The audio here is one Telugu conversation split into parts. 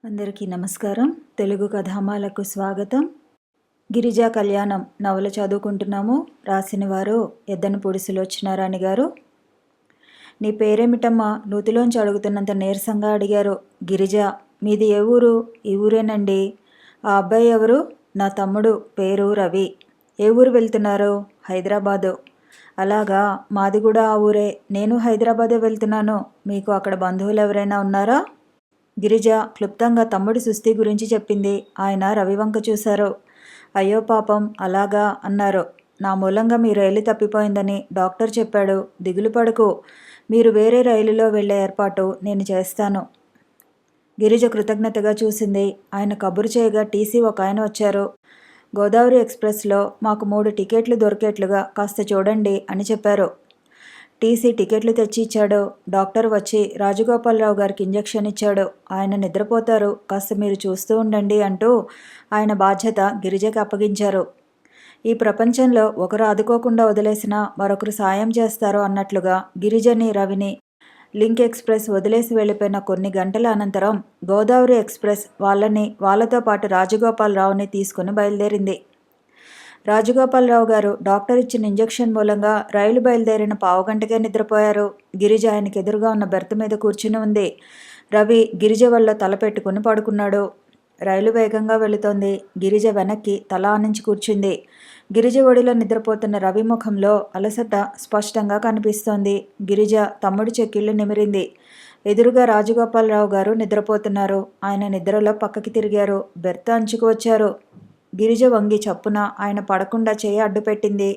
అందరికీ నమస్కారం. తెలుగు కథామాలకు స్వాగతం. గిరిజా కళ్యాణం నవల చదువుకుంటున్నాము. రాసిన వారు ఎద్దనపూడి సులోచనారాణి గారు. నీ పేరేమిటమ్మా? నూతిలోంచి అడుగుతున్నంత నీరసంగా అడిగారు. గిరిజ. మీది ఏ ఊరు? ఈ ఊరేనండి. ఆ అబ్బాయి ఎవరు? నా తమ్ముడు. పేరు రవి. ఏ ఊరు వెళ్తున్నారు? హైదరాబాదు. అలాగా, మాది కూడా ఆ ఊరే. నేను హైదరాబాదే వెళ్తున్నాను. మీకు అక్కడ బంధువులు ఎవరైనా ఉన్నారా? గిరిజ క్లుప్తంగా తమ్ముడి సుస్థి గురించి చెప్పింది. ఆయన రవివంక చూశారు. అయ్యో పాపం, అలాగా అన్నారు. నా మూలంగా మీ రైలు తప్పిపోయిందని డాక్టర్ చెప్పాడు. దిగులు పడకు, మీరు వేరే రైలులో వెళ్ళే ఏర్పాటు నేను చేస్తాను. గిరిజ కృతజ్ఞతగా చూసింది. ఆయన కబురు చేయగా టీసీ ఒక ఆయన వచ్చారు. గోదావరి ఎక్స్ప్రెస్లో మాకు 3 టికెట్లు దొరికేట్లుగా కాస్త చూడండి అని చెప్పారు. టీసీ టికెట్లు తెచ్చి ఇచ్చాడు. డాక్టర్ వచ్చి రాజగోపాలరావు గారికి ఇంజెక్షన్ ఇచ్చాడు. ఆయన నిద్రపోతారు, కాస్త మీరు చూస్తూ ఉండండి అంటూ ఆయన బాధ్యత గిరిజకి అప్పగించారు. ఈ ప్రపంచంలో ఒకరు ఆదుకోకుండా వదిలేసినా మరొకరు సాయం చేస్తారు అన్నట్లుగా గిరిజని రవిని లింక్ ఎక్స్ప్రెస్ వదిలేసి వెళ్ళిపోయిన కొన్ని గంటల అనంతరం గోదావరి ఎక్స్ప్రెస్ వాళ్ళతో పాటు రాజగోపాలరావుని తీసుకుని బయలుదేరింది. రాజగోపాలరావు గారు డాక్టర్ ఇచ్చిన ఇంజెక్షన్ మూలంగా రైలు బయలుదేరిన పావుగంటకే నిద్రపోయారు. గిరిజ ఆయనకి ఎదురుగా ఉన్న బెర్త్ మీద కూర్చుని ఉంది. రవి గిరిజ వల్ల తల పెట్టుకుని పడుకున్నాడు. రైలు వేగంగా వెళుతోంది. గిరిజ వెనక్కి తల ఆనించి కూర్చుంది. గిరిజ ఒడిలో నిద్రపోతున్న రవి ముఖంలో అలసట స్పష్టంగా కనిపిస్తోంది. గిరిజ తమ్ముడి చెక్కిళ్ళు నిమిరింది. ఎదురుగా రాజగోపాలరావు గారు నిద్రపోతున్నారు. ఆయన నిద్రలో పక్కకి తిరిగారు. బెర్త్ అంచుకు వచ్చారు. గిరిజ వంగి చప్పున ఆయన పడకుండా చేయి అడ్డుపెట్టింది.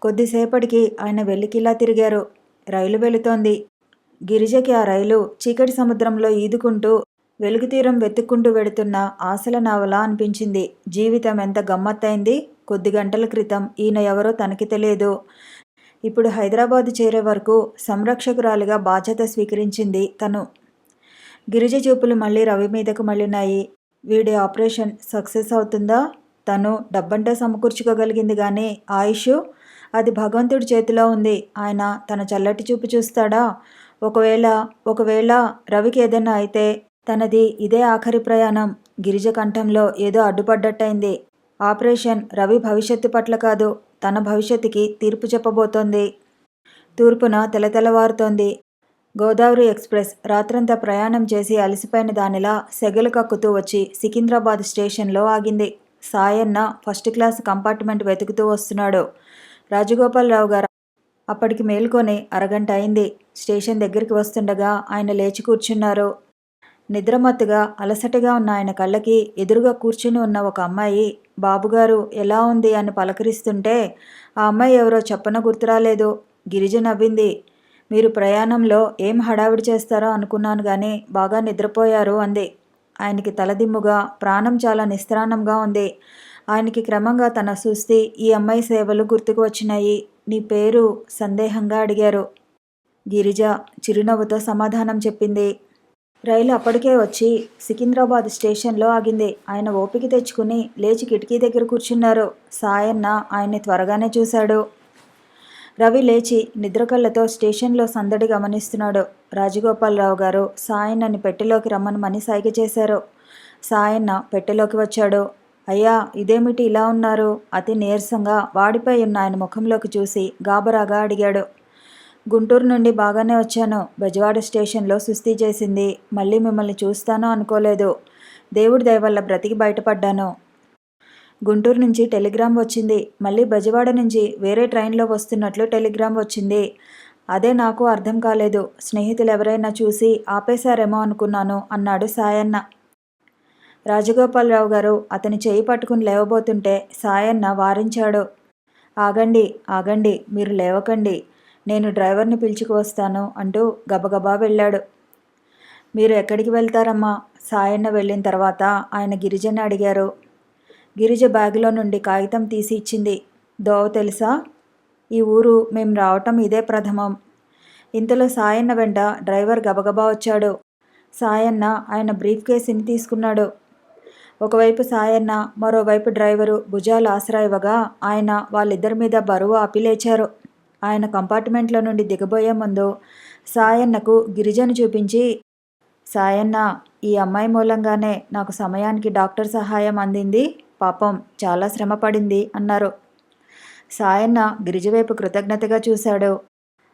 కొద్దిసేపటికి ఆయన వెల్లికిలా తిరిగారు. రైలు వెళుతోంది. గిరిజకి ఆ రైలు చీకటి సముద్రంలో ఈదుకుంటూ వెలుగుతీరం వెతుక్కుంటూ వెడుతున్న ఆశల నావలా అనిపించింది. జీవితం ఎంత గమ్మత్తైంది. కొద్ది గంటల క్రితం ఈయన ఎవరో తనకి తెలియదు. ఇప్పుడు హైదరాబాదు చేరే వరకు సంరక్షకురాలిగా బాధ్యత స్వీకరించింది తను. గిరిజ చూపులు మళ్ళీ రవి మీదకు మళ్ళినాయి. వీడి ఆపరేషన్ సక్సెస్ అవుతుందా? తను డబ్బంటే సమకూర్చుకోగలిగింది కానీ ఆయుష్, అది భగవంతుడి చేతిలో ఉంది. ఆయన తన చల్లటి చూపు చూస్తాడా? ఒకవేళ రవికి ఏదైనా అయితే తనది ఇదే ఆఖరి ప్రయాణం. గిరిజ కంఠంలో ఏదో అడ్డుపడ్డట్టయింది. ఆపరేషన్ రవి భవిష్యత్తు పట్ల కాదు, తన భవిష్యత్తుకి తీర్పు చెప్పబోతోంది. తూర్పున తెలతెలవారుతోంది. గోదావరి ఎక్స్ప్రెస్ రాత్రంతా ప్రయాణం చేసి అలసిపోయిన దానిలా సెగలు కక్కుతూ వచ్చి సికింద్రాబాద్ స్టేషన్లో ఆగింది. సాయన్న ఫస్ట్ క్లాస్ కంపార్ట్మెంట్ వెతుకుతూ వస్తున్నాడు. రాజగోపాలరావు గారు అప్పటికి మేల్కొని అరగంట అయింది. స్టేషన్ దగ్గరికి వస్తుండగా ఆయన లేచి కూర్చున్నారు. నిద్రమత్తుగా అలసటగా ఉన్న ఆయన కళ్ళకి ఎదురుగా కూర్చుని ఉన్న ఒక అమ్మాయి బాబుగారు ఎలా ఉంది అని పలకరిస్తుంటే ఆ అమ్మాయి ఎవరో చెప్పన గుర్తురాలేదు. గిరిజ నవ్వింది. మీరు ప్రయాణంలో ఏం హడావిడి చేస్తారో అనుకున్నాను కానీ బాగా నిద్రపోయారు అంది. ఆయనకి తలదిమ్ముగా, ప్రాణం చాలా నిస్త్రాణంగా ఉంది. ఆయనకి క్రమంగా తన సుస్థి, ఈ అమ్మాయి సేవలు గుర్తుకు వచ్చినాయి. నీ పేరు? సందేహంగా అడిగారు. గిరిజ చిరునవ్వుతో సమాధానం చెప్పింది. రైలు అప్పటికే వచ్చి సికింద్రాబాద్ స్టేషన్లో ఆగింది. ఆయన ఓపిక తెచ్చుకుని లేచి కిటికీ దగ్గర కూర్చున్నారు. సాయన్న ఆయన్ని త్వరగానే చూశాడు. రవి లేచి నిద్రకళ్ళతో స్టేషన్లో సందడి గమనిస్తున్నాడు. రాజగోపాలరావు గారు సాయన్నని పెట్టెలోకి రమ్మనమని సైగ చేశారు. సాయన్న పెట్టెలోకి వచ్చాడు. అయ్యా, ఇదేమిటి ఇలా ఉన్నారు? అతి నీరసంగా వాడిపై ఉన్న ఆయన ముఖంలోకి చూసి గాబరాగా అడిగాడు. గుంటూరు నుండి బాగానే వచ్చాను. బెజవాడ స్టేషన్లో సుస్థి చేసింది. మళ్ళీ మిమ్మల్ని చూస్తాను అనుకోలేదు. దేవుడి దయ వల్ల బ్రతికి బయటపడ్డాను. గుంటూరు నుంచి టెలిగ్రామ్ వచ్చింది. మళ్ళీ బెజవాడ నుంచి వేరే ట్రైన్లో వస్తున్నట్లు టెలిగ్రామ్ వచ్చింది. అదే నాకు అర్థం కాలేదు. స్నేహితులు ఎవరైనా చూసి ఆపేశారేమో అనుకున్నాను అన్నాడు సాయన్న. రాజగోపాలరావు గారు అతని చేయి పట్టుకుని లేవబోతుంటే సాయన్న వారించాడు. ఆగండి, ఆగండి, మీరు లేవకండి. నేను డ్రైవర్ని పిలుచుకు వస్తాను అంటూ గబగబా వెళ్ళాడు. మీరు ఎక్కడికి వెళ్తారమ్మా? సాయన్న వెళ్ళిన తర్వాత ఆయన గిరిజని అడిగారు. గిరిజ బ్యాగులో నుండి కాగితం తీసి ఇచ్చింది. దోవ తెలుసా? ఈ ఊరు మేం రావటం ఇదే ప్రథమం. ఇంతలో సాయన్న వెంట డ్రైవర్ గబగబా వచ్చాడు. సాయన్న ఆయన బ్రీఫ్ కేసుని తీసుకున్నాడు. ఒకవైపు సాయన్న, మరోవైపు డ్రైవరు భుజాలు ఆసరా ఇవ్వగా ఆయన వాళ్ళిద్దరి మీద బరువు ఆపిలేచారు. ఆయన కంపార్ట్మెంట్లో నుండి దిగబోయే ముందు సాయన్నకు గిరిజను చూపించి, సాయన్న, ఈ అమ్మాయి మూలంగానే నాకు సమయానికి డాక్టర్ సహాయం అందింది. పాపం చాలా శ్రమ పడింది అన్నారు. సాయన్న గిరిజ వైపు కృతజ్ఞతగా చూశాడు.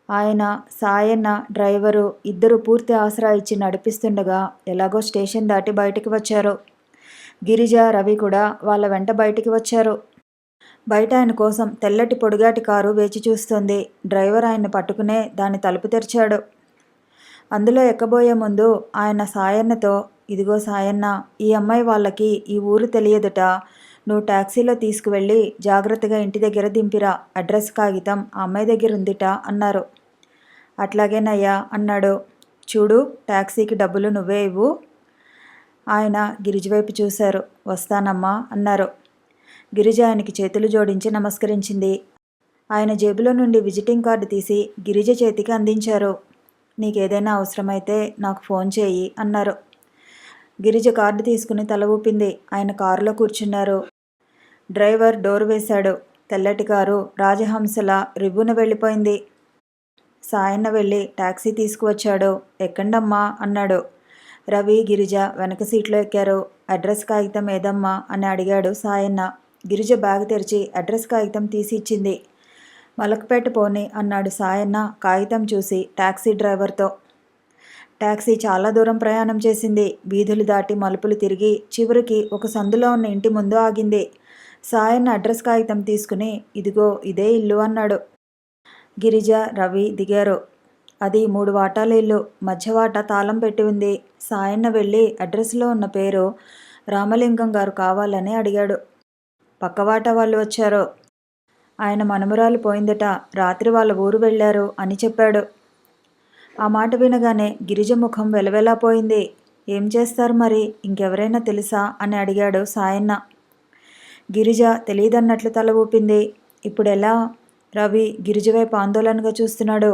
ఆయన, సాయన్న, డ్రైవరు ఇద్దరు పూర్తి ఆసరా ఇచ్చి నడిపిస్తుండగా ఎలాగో స్టేషన్ దాటి బయటికి వచ్చారు. గిరిజ, రవి కూడా వాళ్ళ వెంట బయటికి వచ్చారు. బయట ఆయన కోసం తెల్లటి పొడుగాటి కారు వేచి చూస్తుంది. డ్రైవర్ ఆయన్ని పట్టుకునే దాని తలుపు తెరిచాడు. అందులో ఎక్కబోయే ముందు ఆయన సాయన్నతో, ఇదిగో సాయన్న, ఈ అమ్మాయి వాళ్ళకి ఈ ఊరు తెలియదుట. నువ్వు టాక్సీలో తీసుకువెళ్ళి జాగ్రత్తగా ఇంటి దగ్గర దింపిరా. అడ్రస్ కాగితం ఆ అమ్మాయి దగ్గర ఉందిట అన్నారు. అట్లాగేనయ్యా అన్నాడు. చూడు, టాక్సీకి డబ్బులు నువ్వే ఇవ్వు. ఆయన గిరిజ వైపు చూశారు. వస్తానమ్మా అన్నారు. గిరిజ ఆయనకి చేతులు జోడించి నమస్కరించింది. ఆయన జేబులో నుండి విజిటింగ్ కార్డు తీసి గిరిజ చేతికి అందించారు. నీకేదైనా అవసరమైతే నాకు ఫోన్ చేయి అన్నారు. గిరిజ కార్డు తీసుకుని తల ఊపింది. ఆయన కారులో కూర్చున్నారు. డ్రైవర్ డోర్ వేశాడు. తెల్లటి కారు రాజహంసలా రివ్వున వెళ్ళిపోయింది. సాయన్న వెళ్ళి టాక్సీ తీసుకువచ్చాడు. ఎక్కండమ్మా అన్నాడు. రవి, గిరిజ వెనక సీట్లో ఎక్కారు. అడ్రస్ కాగితం ఏదమ్మా అని అడిగాడు సాయన్న. గిరిజ బ్యాగ్ తెరిచి అడ్రస్ కాగితం తీసి ఇచ్చింది. మలక్పేట పోని అన్నాడు సాయన్న కాగితం చూసి టాక్సీ డ్రైవర్తో. టాక్సీ చాలా దూరం ప్రయాణం చేసింది. వీధులు దాటి మలుపులు తిరిగి చివరికి ఒక సందులో ఉన్న ఇంటి ముందు ఆగింది. సాయన్న అడ్రస్ కాగితం తీసుకుని, ఇదిగో ఇదే ఇల్లు అన్నాడు. గిరిజ, రవి దిగారు. అది 3 వాటాల ఇల్లు. మధ్య వాటా తాళం పెట్టి ఉంది. సాయన్న వెళ్ళి అడ్రస్లో ఉన్న పేరు రామలింగం గారు కావాలని అడిగాడు. పక్కవాటా వాళ్ళు వచ్చారు. ఆయన మనమరాలు పోయిందట, రాత్రి వాళ్ళ ఊరు వెళ్ళారు అని చెప్పాడు. ఆ మాట వినగానే గిరిజ ముఖం వెలవెలాపోయింది. ఏం చేస్తారు మరి, ఇంకెవరైనా తెలుసా అని అడిగాడు సాయన్న. గిరిజ తెలియదన్నట్లు తల ఊపింది. ఇప్పుడెలా? రవి గిరిజ వైపు ఆందోళనగా చూస్తున్నాడు.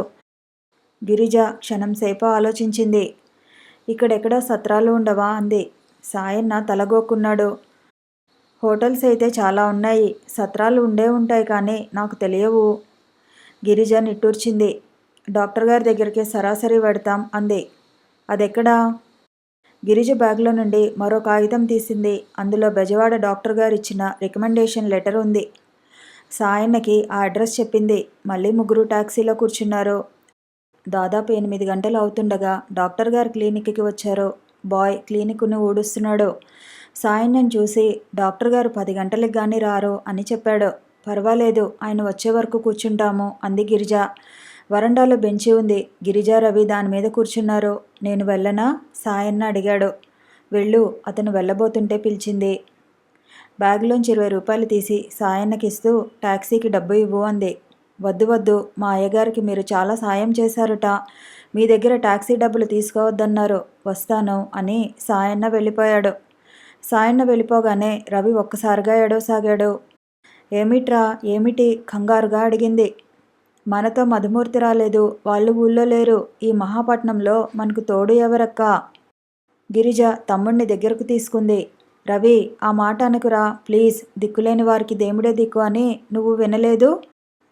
గిరిజ క్షణంసేపు ఆలోచించింది. ఇక్కడెక్కడా సత్రాలు ఉండవా అంది. సాయన్న తలగోక్కున్నాడు. హోటల్స్ అయితే చాలా ఉన్నాయి. సత్రాలు ఉండే ఉంటాయి కానీ నాకు తెలియవు. గిరిజ నిట్టూర్చింది. డాక్టర్ గారి దగ్గరికి సరాసరి పెడతాం అంది. అదెక్కడా? గిరిజ బ్యాగ్లో నుండి మరో కాగితం తీసింది. అందులో బెజవాడ డాక్టర్ గారు ఇచ్చిన రికమెండేషన్ లెటర్ ఉంది. సాయన్నకి ఆ అడ్రస్ చెప్పింది. మళ్ళీ 3 టాక్సీలో కూర్చున్నారు. దాదాపు 8 గంటలు అవుతుండగా డాక్టర్ గారు క్లినిక్కి వచ్చారు. బాయ్ క్లినిక్ను ఊడుస్తున్నాడు. సాయన్నను చూసి, డాక్టర్ గారు 10 గంటలకు కానీ రారు అని చెప్పాడు. పర్వాలేదు, ఆయన వచ్చే వరకు కూర్చుంటాము అంది గిరిజ. వరండాలో బెంచి ఉంది. గిరిజ, రవి దాని మీద కూర్చున్నారు. నేను వెళ్ళనా? సాయన్న అడిగాడు. వెళ్ళు, అతను వెళ్ళబోతుంటే పిలిచింది. బ్యాగ్లోంచి 20 రూపాయలు తీసి సాయన్నకిస్తూ టాక్సీకి డబ్బు ఇవ్వు అంది. వద్దు వద్దు, మా అయ్యగారికి మీరు చాలా సాయం చేశారుట. మీ దగ్గర టాక్సీ డబ్బులు తీసుకోవద్దన్నారు. వస్తాను అని సాయన్న వెళ్ళిపోయాడు. సాయన్న వెళ్ళిపోగానే రవి ఒక్కసారిగా ఏడవసాగాడు. ఏమిట్రా, ఏమిటి కంగారుగా అడిగింది. మనతో మధుమూర్తి రాలేదు. వాళ్ళు ఊళ్ళో లేరు. ఈ మహాపట్నంలో మనకు తోడు ఎవరక్కా? గిరిజ తమ్ముణ్ణి దగ్గరకు తీసుకుంది. రవి, ఆ మాట అనుకురా ప్లీజ్. దిక్కులేని వారికి దేవుడే దిక్కు అని నువ్వు వినలేదు?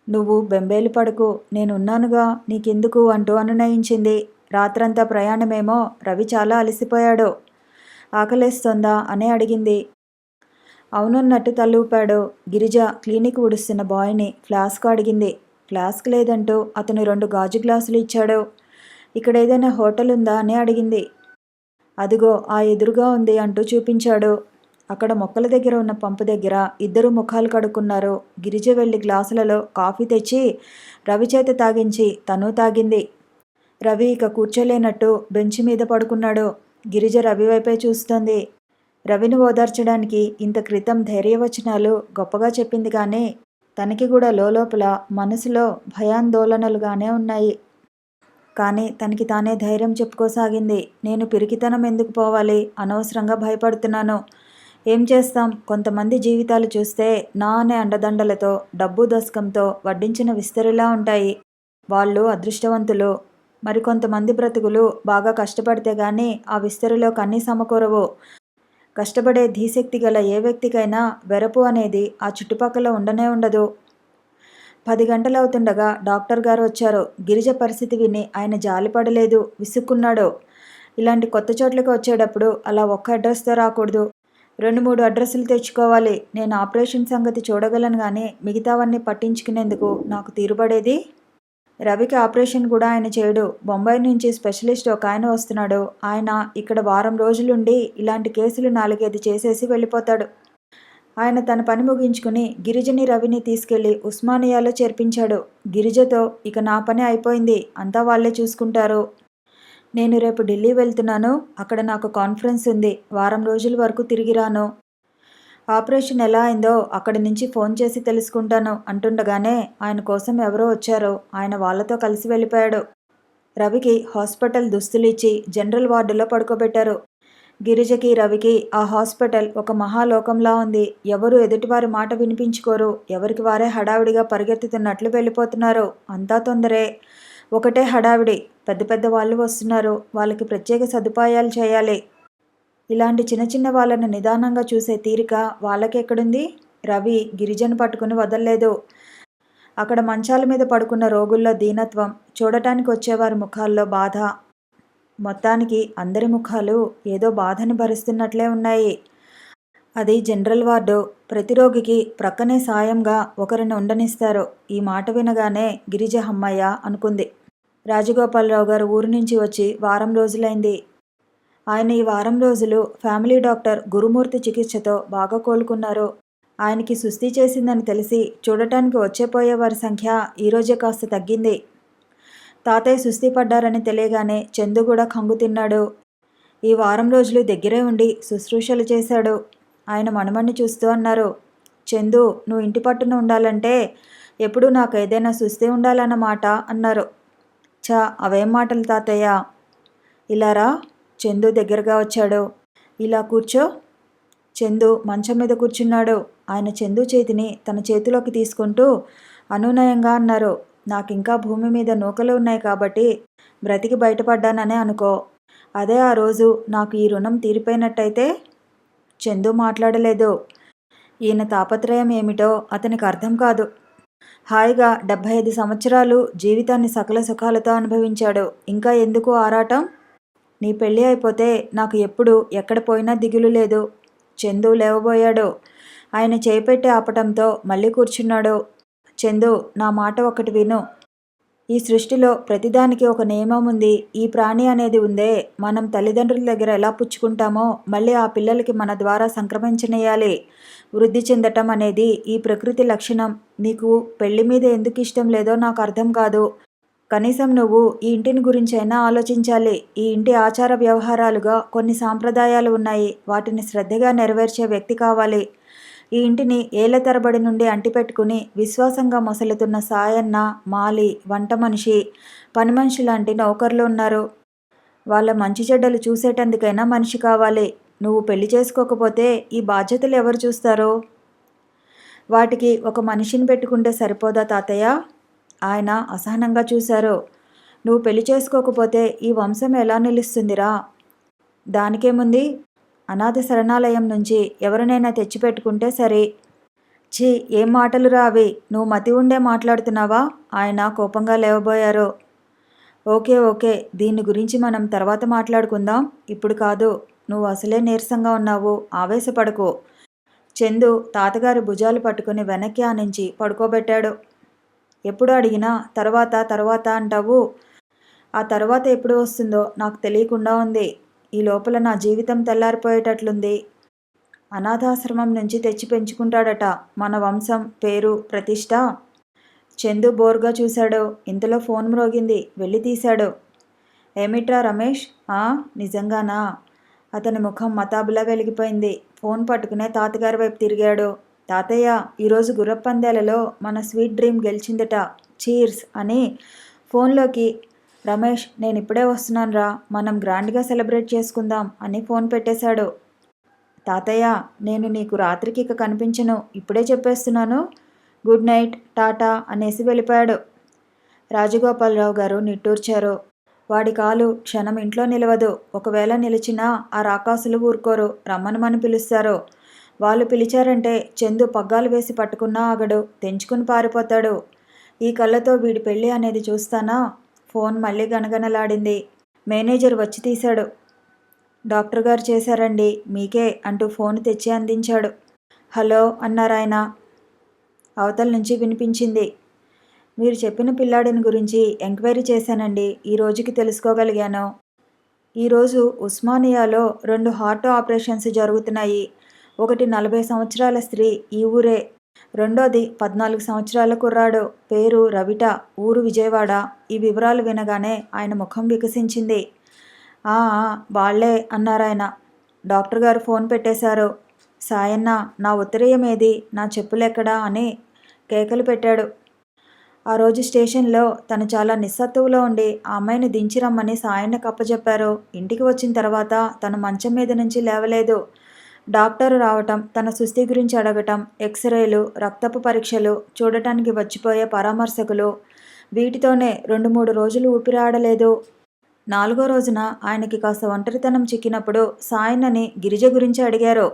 నువ్వు బెంబేలు పడకు, నేనున్నానుగా, నీకెందుకు అంటూ అనునయించింది. రాత్రంతా ప్రయాణమేమో. రవి చాలా అలసిపోయాడు. ఆకలేస్తోందా అని అడిగింది. అవునన్నట్టు తలూపాడు. గిరిజ క్లినిక్ ఊడుస్తున్న బాయ్ని ఫ్లాస్క్ అడిగింది. ఫ్లాస్క్ లేదంటూ అతను 2 గాజు గ్లాసులు ఇచ్చాడు. ఇక్కడ ఏదైనా హోటల్ ఉందా అని అడిగింది. అదిగో ఆ ఎదురుగా ఉంది అంటూ చూపించాడు. అక్కడ మొక్కల దగ్గర ఉన్న పంపు దగ్గర 2 ముఖాలు కడుక్కున్నారు. గిరిజ వెళ్ళి గ్లాసులలో కాఫీ తెచ్చి రవి చేత తాగించి తను తాగింది. రవి ఇక కూర్చోలేనట్టు బెంచి మీద పడుకున్నాడు. గిరిజ రవి వైపే చూస్తోంది. రవిని ఓదార్చడానికి ఇంత క్రితం ధైర్యవచనాలు గొప్పగా చెప్పింది కానీ తనకి కూడా లోపల మనసులో భయాందోళనలుగానే ఉన్నాయి. కానీ తనకి తానే ధైర్యం చెప్పుకోసాగింది. నేను పిరికితనం ఎందుకు పోవాలి? అనవసరంగా భయపడుతున్నాను. ఏం చేస్తాం, కొంతమంది జీవితాలు చూస్తే నా అనే అండదండలతో, డబ్బు దశకంతో వడ్డించిన విస్తరిలా ఉంటాయి. వాళ్ళు అదృష్టవంతులు. మరికొంతమంది బ్రతుకులు బాగా కష్టపడితే గానీ ఆ విస్తరిలో కన్నీ సమకూరవు. కష్టపడే ధీశక్తి గల ఏ వ్యక్తికైనా వెరపు అనేది ఆ చుట్టుపక్కల ఉండనే ఉండదు. 10 గంటలవుతుండగా డాక్టర్ గారు వచ్చారు. గిరిజ పరిస్థితి విని ఆయన జాలిపడలేదు, విసుక్కున్నాడు. ఇలాంటి కొత్త చోట్లకి వచ్చేటప్పుడు అలా ఒక్క అడ్రస్తో రాకూడదు. 2-3 అడ్రస్సులు తెచ్చుకోవాలి. నేను ఆపరేషన్ సంగతి చూడగలను గానీ మిగతావన్నీ పట్టించుకునేందుకు నాకు తీరుబడేది. రవికి ఆపరేషన్ కూడా ఆయన చేయడు. బొంబాయి నుంచి స్పెషలిస్ట్ ఒక ఆయన వస్తున్నాడు. ఆయన ఇక్కడ వారం రోజులుండి ఇలాంటి కేసులు 4-5 చేసేసి వెళ్ళిపోతాడు. ఆయన తన పని ముగించుకుని గిరిజని రవిని తీసుకెళ్లి ఉస్మానియాలో చేర్పించాడు. గిరిజతో ఇక నా పని అయిపోయింది, అంతా వాళ్లే చూసుకుంటారు. నేను రేపు ఢిల్లీ వెళ్తున్నాను. అక్కడ నాకు కాన్ఫరెన్స్ ఉంది. వారం రోజుల వరకు తిరిగి రాను. ఆపరేషన్ ఎలా అయిందో అక్కడి నుంచి ఫోన్ చేసి తెలుసుకుంటాను అంటుండగానే ఆయన కోసం ఎవరో వచ్చారో ఆయన వాళ్లతో కలిసి వెళ్ళిపోయాడు. రవికి హాస్పిటల్ దుస్తులు ఇచ్చి జనరల్ వార్డులో పడుకోబెట్టారు. గిరిజకి రవికి ఆ హాస్పిటల్ ఒక మహాలోకంలా ఉంది. ఎవరు ఎదుటివారి మాట వినిపించుకోరు. ఎవరికి వారే హడావిడిగా పరిగెత్తుతున్నట్లు వెళ్ళిపోతున్నారు. అంతా తొందరే. ఒకటే హడావిడి. పెద్ద పెద్ద వాళ్ళు వస్తున్నారు. వాళ్ళకి ప్రత్యేక సదుపాయాలు చేయాలి. ఇలాంటి చిన్న చిన్న వాళ్ళను నిదానంగా చూసే తీరిక వాళ్ళకెక్కడుంది? రవి గిరిజను పట్టుకుని వదల్లేదు. అక్కడ మంచాల మీద పడుకున్న రోగుల్లో దీనత్వం, చూడటానికి వచ్చేవారి ముఖాల్లో బాధ. మొత్తానికి అందరి ముఖాలు ఏదో బాధని భరిస్తున్నట్లే ఉన్నాయి. అది జనరల్ వార్డు. ప్రతి రోగికి ప్రక్కనే సాయంగా ఒకరిని ఉండనిస్తారు. ఈ మాట వినగానే గిరిజ హమ్మయ్య అనుకుంది. రాజగోపాలరావు గారు ఊరు నుంచి వచ్చి వారం రోజులైంది. ఆయన ఈ వారం రోజులు ఫ్యామిలీ డాక్టర్ గురుమూర్తి చికిత్సతో బాగా కోలుకున్నారు. ఆయనకి సుస్థి చేసిందని తెలిసి చూడటానికి వచ్చేపోయేవారి సంఖ్య ఈరోజే కాస్త తగ్గింది. తాతయ్య సుస్థి పడ్డారని తెలియగానే చందు కూడా కంగు తిన్నాడు. ఈ వారం రోజులు దగ్గరే ఉండి శుశ్రూషలు చేశాడు. ఆయన మనమణ్ణి చూస్తూ అన్నారు, చందు, నువ్వు ఇంటి పట్టున ఉండాలంటే ఎప్పుడూ నాకు ఏదైనా సుస్థి ఉండాలన్నమాట అన్నారు. చా, అవేం మాటలు తాతయ్య. ఇలా రా. చందు దగ్గరగా వచ్చాడు. ఇలా కూర్చో. చందు మంచం మీద కూర్చున్నాడు. ఆయన చందు చేతిని తన చేతిలోకి తీసుకుంటూ అనునయంగా అన్నారు, నాకింకా భూమి మీద నూకలు ఉన్నాయి కాబట్టి బ్రతికి బయటపడ్డాననే అనుకో. అదే ఆ రోజు నాకు ఈ రుణం తీరిపోయినట్టయితే. చందు మాట్లాడలేదు. ఈయన తాపత్రయం ఏమిటో అతనికి అర్థం కాదు. హాయిగా 75 సంవత్సరాలు జీవితాన్ని సకల సుఖాలతో అనుభవించాడు. ఇంకా ఎందుకు ఆరాటం? నీ పెళ్ళి అయిపోతే నాకు ఎప్పుడు ఎక్కడ పోయినా దిగులు లేదు. చందు లేవబోయాడు. ఆయన చేయిపెట్టి ఆపటంతో మళ్ళీ కూర్చున్నాడు. చందు, నా మాట ఒకటి విను. ఈ సృష్టిలో ప్రతిదానికి ఒక నియమం ఉంది. ఈ ప్రాణి అనేది ఉందే, మనం తల్లిదండ్రుల దగ్గర ఎలా పుచ్చుకుంటామో మళ్ళీ ఆ పిల్లలకి మన ద్వారా సంక్రమించనేయాలి. వృద్ధి చెందటం అనేది ఈ ప్రకృతి లక్షణం. నీకు పెళ్లి మీద ఎందుకు ఇష్టం లేదో నాకు అర్థం కాదు. కనీసం నువ్వు ఈ ఇంటిని గురించైనా ఆలోచించాలి. ఈ ఇంటి ఆచార వ్యవహారాలుగా కొన్ని సాంప్రదాయాలు ఉన్నాయి. వాటిని శ్రద్ధగా నెరవేర్చే వ్యక్తి కావాలి. ఈ ఇంటిని ఏళ్ల తరబడి నుండి అంటిపెట్టుకుని విశ్వాసంగా మొసలుతున్న సాయన్న, మాలి, వంట మనిషి, పని మనిషి లాంటి నౌకర్లు ఉన్నారు. వాళ్ళ మంచి చెడ్డలు చూసేటందుకైనా మనిషి కావాలి. నువ్వు పెళ్లి చేసుకోకపోతే ఈ బాధ్యతలు ఎవరు చూస్తారు? వాటికి ఒక మనిషిని పెట్టుకుంటే సరిపోదా తాతయ్య? ఆయన అసహనంగా చూశారు. నువ్వు పెళ్లి చేసుకోకపోతే ఈ వంశం ఎలా నిలుస్తుందిరా? దానికేముంది? అనాథ శరణాలయం నుంచి ఎవరినైనా తెచ్చిపెట్టుకుంటే సరే. ఛీ, ఏం మాటలు రావి? నువ్వు మతి ఉండే మాట్లాడుతున్నావా? ఆయన కోపంగా లేవబోయారు. ఓకే ఓకే, దీని గురించి మనం తర్వాత మాట్లాడుకుందాం. ఇప్పుడు కాదు. నువ్వు అసలే నీరసంగా ఉన్నావు. ఆవేశపడకు. చందు తాతగారి భుజాలు పట్టుకుని వెనక్కి ఆనించి పడుకోబెట్టాడు. ఎప్పుడు అడిగినా తర్వాత అంటావు. ఆ తర్వాత ఎప్పుడు వస్తుందో నాకు తెలియకుండా ఉంది. ఈ లోపల నా జీవితం తెల్లారిపోయేటట్లుంది. అనాథాశ్రమం నుంచి తెచ్చి పెంచుకుంటాడట మన వంశం, పేరు, ప్రతిష్ట. చందు బోర్గా చూశాడు. ఇంతలో ఫోన్ మ్రోగింది. వెళ్ళి తీశాడు. ఏమిట్రా రమేష్? నిజంగానా? అతని ముఖం మతాబులా వెలిగిపోయింది. ఫోన్ పట్టుకునే తాతగారి వైపు తిరిగాడు. తాతయ్య, ఈరోజు గుర్రపందాలలో మన స్వీట్ డ్రీమ్ గెలిచిందట. చీర్స్ అని ఫోన్లోకి. రమేష్, నేను ఇప్పుడే వస్తున్నాను రా, మనం గ్రాండ్గా సెలబ్రేట్ చేసుకుందాం అని ఫోన్ పెట్టేశాడు. తాతయ్య, నేను నీకు రాత్రికి ఇక కనిపించను, ఇప్పుడే చెప్పేస్తున్నాను. గుడ్ నైట్, టాటా అనేసి వెళ్ళిపోయాడు. రాజగోపాలరావు గారు నిట్టూర్చారు. వాడి కాలు క్షణం ఇంట్లో నిలవదు. ఒకవేళ నిలిచినా ఆ రాకాసులు ఊరుకోరు. రమ్మనమని పిలుస్తారు. వాళ్ళు పిలిచారంటే చందు పగ్గాలు వేసి పట్టుకున్నా ఆగడు. తెంచుకుని పారిపోతాడు. ఈ కళ్ళతో వీడి పెళ్ళి అనేది చూస్తానా? ఫోన్ మళ్ళీ గనగనలాడింది. మేనేజర్ వచ్చి తీశాడు. డాక్టర్ గారు చేశారండి, మీకే అంటూ ఫోన్ తెచ్చి అందించాడు. హలో అన్నారాయన. అవతల నుంచి వినిపించింది. మీరు చెప్పిన పిల్లాడిని గురించి ఎంక్వైరీ చేశానండి, ఈ రోజుకి తెలుసుకోగలిగాను. ఈరోజు ఉస్మానియాలో 2 హార్ట్ ఆపరేషన్స్ జరుగుతున్నాయి. ఒకటి 40 సంవత్సరాల స్త్రీ, ఈ ఊరే. రెండోది 14 సంవత్సరాల కుర్రాడు, పేరు రవిట, ఊరు విజయవాడ. ఈ వివరాలు వినగానే ఆయన ముఖం వికసించింది. ఆ వాళ్లే అన్నారాయన. డాక్టర్ గారు ఫోన్ పెట్టేశారు. సాయన్న, నా ఉత్తరీయం ఏది, నా చెప్పులెక్కడా అని కేకలు పెట్టాడు. ఆ రోజు స్టేషన్లో తను చాలా నిస్సత్తువలో ఉండి ఆ అమ్మాయిని దించి రమ్మని సాయన్నకు అప్పచెప్పారు. ఇంటికి వచ్చిన తర్వాత తను మంచం మీద నుంచి లేవలేదు. డాక్టరు రావటం, తన సుస్థి గురించి అడగటం, ఎక్స్రేలు, రక్తపు పరీక్షలు, చూడటానికి వచ్చిపోయే పరామర్శకులు, వీటితోనే 2-3 రోజులు ఊపిరి ఆడలేదు. 4వ రోజున ఆయనకి కాస్త ఒంటరితనం చిక్కినప్పుడు సాయన్నని గిరిజ గురించి అడిగారు.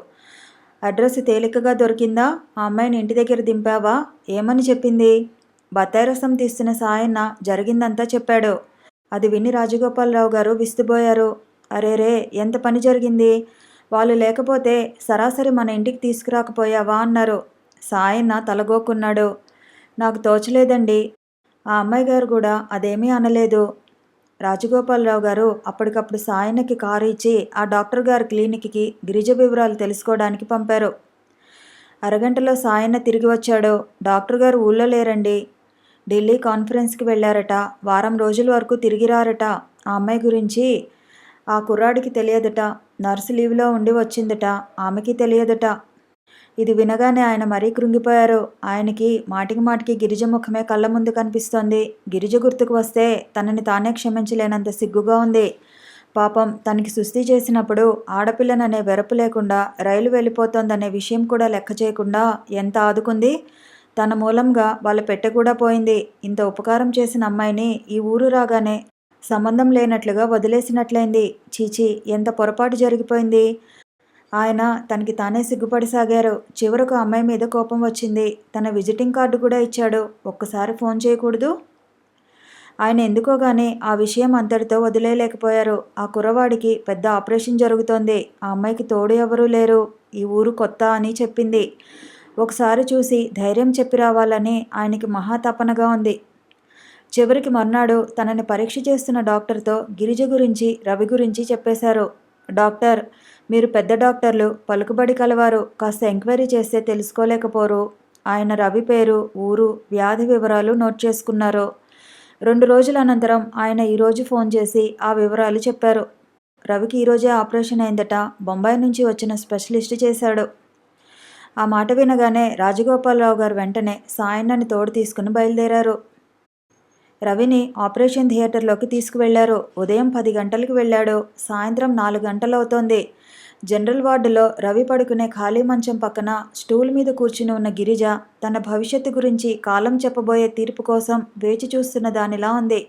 అడ్రస్ తేలికగా దొరికిందా? ఆ అమ్మాయిని ఇంటి దగ్గర దింపావా? ఏమని చెప్పింది? బత్తాయి రసం తీస్తున్న సాయన్న జరిగిందంతా చెప్పాడు. అది విని రాజగోపాలరావు గారు విస్తుపోయారు. అరేరే, ఎంత పని జరిగింది! వాళ్ళు లేకపోతే సరాసరి మన ఇంటికి తీసుకురాకపోయావా అన్నారు. సాయన్న తలగోక్కున్నాడు. నాకు తోచలేదండి. ఆ అమ్మాయి గారు కూడా అదేమీ అనలేదు. రాజగోపాలరావు గారు అప్పటికప్పుడు సాయన్నకి కారు ఇచ్చి ఆ డాక్టర్ గారి క్లినిక్కి గిరిజ వివరాలు తెలుసుకోవడానికి పంపారు. అరగంటలో సాయన్న తిరిగి వచ్చాడు. డాక్టర్ గారు ఊళ్ళో లేరండి, ఢిల్లీ కాన్ఫరెన్స్కి వెళ్ళారట. వారం రోజుల వరకు తిరిగి రారట. ఆ అమ్మాయి గురించి ఆ కుర్రాడికి తెలియదట. నర్సు లీవ్లో ఉండి వచ్చిందట, ఆమెకి తెలియదట. ఇది వినగానే ఆయన మరీ కృంగిపోయారు. ఆయనకి మాటికి మాటికి గిరిజ ముఖమే కళ్ళ ముందు కనిపిస్తోంది. గిరిజ గుర్తుకు వస్తే తనని తానే క్షమించలేనంత సిగ్గుగా ఉంది. పాపం, తనకి సుస్థి చేసినప్పుడు ఆడపిల్లననే వెరపు లేకుండా రైలు వెళ్ళిపోతోందనే విషయం కూడా లెక్క చేయకుండా ఎంత ఆదుకుంది. తన మూలంగా వాళ్ళ పెట్టె కూడా పోయింది. ఇంత ఉపకారం చేసిన అమ్మాయిని ఈ ఊరు రాగానే సంబంధం లేనట్లుగా వదిలేసినట్లయింది. చీచి, ఎంత పొరపాటు జరిగిపోయింది. ఆయన తనకి తానే సిగ్గుపడిసాగారు. చివరకు అమ్మాయి మీద కోపం వచ్చింది. తన విజిటింగ్ కార్డు కూడా ఇచ్చాడు. ఒక్కసారి ఫోన్ చేయకూడదు? ఆయన ఎందుకోగానే ఆ విషయం అంతటితో వదిలేయలేకపోయారు. ఆ కుర్రవాడికి పెద్ద ఆపరేషన్ జరుగుతోంది. ఆ అమ్మాయికి తోడు ఎవరూ లేరు. ఈ ఊరు కొత్త అని చెప్పింది. ఒకసారి చూసి ధైర్యం చెప్పి రావాలని ఆయనకి మహాతపనగా ఉంది. చివరికి మర్నాడు తనని పరీక్ష చేస్తున్న డాక్టర్తో గిరిజ గురించి, రవి గురించి చెప్పేశారు. డాక్టర్, మీరు పెద్ద డాక్టర్లు, పలుకుబడి కలవారు, కాస్త ఎంక్వైరీ చేస్తే తెలుసుకోలేకపోరు. ఆయన రవి పేరు, ఊరు, వ్యాధి వివరాలు నోట్ చేసుకున్నారు. 2 రోజుల అనంతరం ఆయన ఈరోజు ఫోన్ చేసి ఆ వివరాలు చెప్పారు. రవికి ఈరోజే ఆపరేషన్ అయిందట. బొంబాయి నుంచి వచ్చిన స్పెషలిస్ట్ చేశాడు. ఆ మాట వినగానే రాజగోపాలరావు గారు వెంటనే సాయన్నని తోడు తీసుకుని బయలుదేరారు. రవిని ఆపరేషన్ థియేటర్లోకి తీసుకువెళ్లారు. ఉదయం 10 గంటలకు వెళ్ళాడు. సాయంత్రం 4 గంటలవుతోంది. జనరల్ వార్డులో రవి పడుకునే ఖాళీ మంచం పక్కన స్టూల్ మీద కూర్చుని ఉన్న గిరిజ తన భవిష్యత్తు గురించి కాలం చెప్పబోయే తీర్పు కోసం వేచి చూస్తున్న దానిలా ఉంది.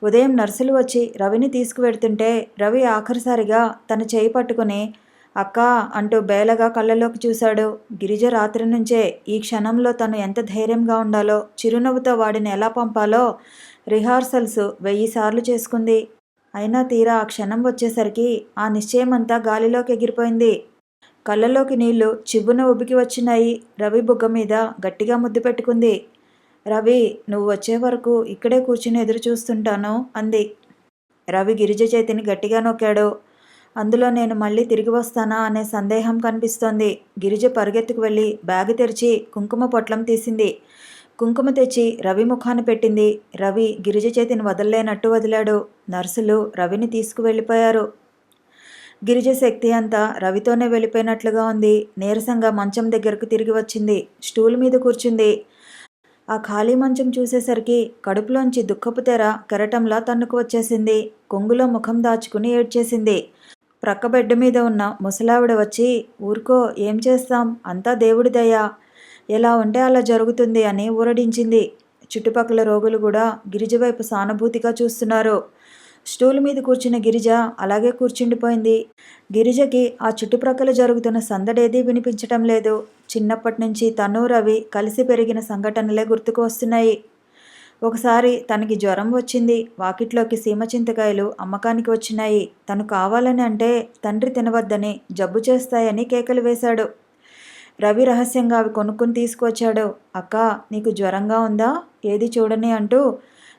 ఉదయం నర్సులు వచ్చి రవిని తీసుకువెడుతుంటే రవి ఆఖరిసారిగా తన చేయి పట్టుకుని అక్కా అంటూ బేలగా కళ్ళలోకి చూశాడు. గిరిజ రాత్రి నుంచే ఈ క్షణంలో తను ఎంత ధైర్యంగా ఉండాలో, చిరునవ్వుతో వాడిని ఎలా పంపాలో రిహార్సల్స్ 1000 సార్లు చేసుకుంది. అయినా తీరా ఆ క్షణం వచ్చేసరికి ఆ నిశ్చయమంతా గాలిలోకి ఎగిరిపోయింది. కళ్ళలోకి నీళ్లు చివ్వున ఉబికి వచ్చినాయి. రవి బుగ్గ మీద గట్టిగా ముద్దు పెట్టుకుంది. రవి, నువ్వు వచ్చే వరకు ఇక్కడే కూర్చుని ఎదురు చూస్తుంటాను అంది. రవి గిరిజ చేతిని గట్టిగా నొక్కాడు. అందులో నేను మళ్ళీ తిరిగి వస్తానా అనే సందేహం కనిపిస్తోంది. గిరిజ పరుగెత్తుకు వెళ్ళి బ్యాగు తెరిచి కుంకుమ పొట్లం తీసింది. కుంకుమ తెచ్చి రవి ముఖాన్ని పెట్టింది. రవి గిరిజ చేతిని వదలలేనట్టు వదిలాడు. నర్సులు రవిని తీసుకువెళ్ళిపోయారు. గిరిజ శక్తి అంతా రవితోనే వెళ్ళిపోయినట్లుగా ఉంది. నీరసంగా మంచం దగ్గరకు తిరిగి వచ్చింది. స్టూల్ మీద కూర్చుంది. ఆ ఖాళీ మంచం చూసేసరికి కడుపులోంచి దుఃఖపు తెర కెరటంలా తన్నుకు వచ్చేసింది. కొంగులో ముఖం దాచుకుని ఏడ్చేసింది. ప్రక్క బెడ్ మీద ఉన్న ముసలావిడ వచ్చి, ఊరుకో, ఏం చేస్తాం, అంతా దేవుడి దయ, ఎలా ఉంటే అలా జరుగుతుంది అని ఊరడించింది. చుట్టుపక్కల రోగులు కూడా గిరిజ వైపు సానుభూతిగా చూస్తున్నారు. స్టూల్ మీద కూర్చున్న గిరిజ అలాగే కూర్చుండిపోయింది. గిరిజకి ఆ చుట్టుప్రక్కల జరుగుతున్న సందడేదీ వినిపించటం లేదు. చిన్నప్పటి నుంచి తను రవి కలిసి పెరిగిన సంఘటనలే గుర్తుకు వస్తున్నాయి. ఒకసారి తనకి జ్వరం వచ్చింది. వాకిట్లోకి సీమ చింతకాయలు అమ్మకానికి వచ్చినాయి. తను కావాలని అంటే తండ్రి తినవద్దని, జబ్బు చేస్తాయని కేకలు వేశాడు. రవి రహస్యంగా అవి కొనుక్కుని తీసుకొచ్చాడు. అక్కా, నీకు జ్వరంగా ఉందా? ఏది చూడని అంటూ